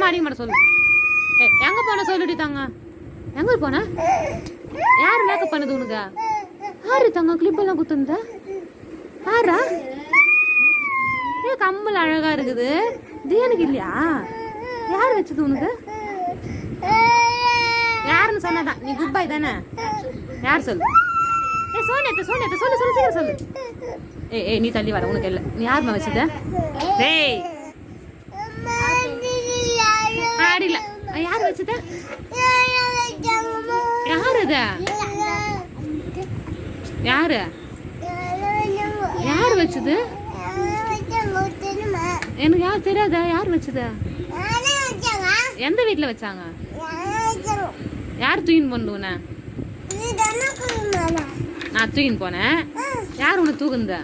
அடிக்க மாட்டேன் சொல்லு. எங்க போன சொல்லிட்டு தாங்க. எங்க போன? யாரு மேக்கப் பண்ணது உனக்கு? யாரு தாங்க கிளிப் எல்லாம் குத்துந்த? யாரா? கம்மல் அழகா இருக்குது. தேனுக்கு இல்லையா? யார் வச்சது உனக்கு? யாருன்னு சொன்னதான் நீ குட் பாய் தானே? யார் சொல்லு? சோனியத்தை சோனியத்தை சொல்லு சொல்லு சீக்கிரம் சொல்லு. நீ தள்ளி வர, உனக்கு இல்லை. நீ யாருமா வச்சத? டேய் ஆடில யார் வச்சத? யாரு அது? யாரு யார் வச்சது? எனக்கு யார் தெரியாதா? யார் வச்சத? எந்த வீட்டுல வச்சாங்க? யார் தூக்கின்னு போனது உன்னை? நான் தூக்கின்னு போனேன். யார் உன்னை தூக்குந்த?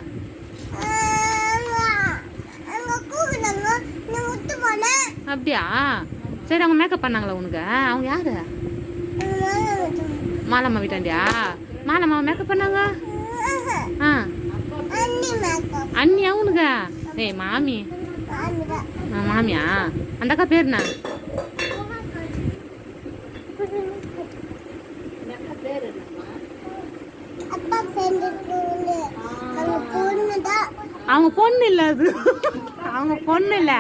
அப்படியா? சரி, அவங்க மேக்கப் பண்ணாங்களா உனக்கு? அவங்க யாரு? மாலம்மா வீட்டாண்டியா? மாலம்மா மேக்கப் பண்ணாங்க? அண்ணியா உனக்கு? ஏய் மாமி. மாமியா? அந்த அக்கா பேர் என்ன? அவங்க பொண்ணு இல்ல அது. அவங்க பொண்ணு இல்ல.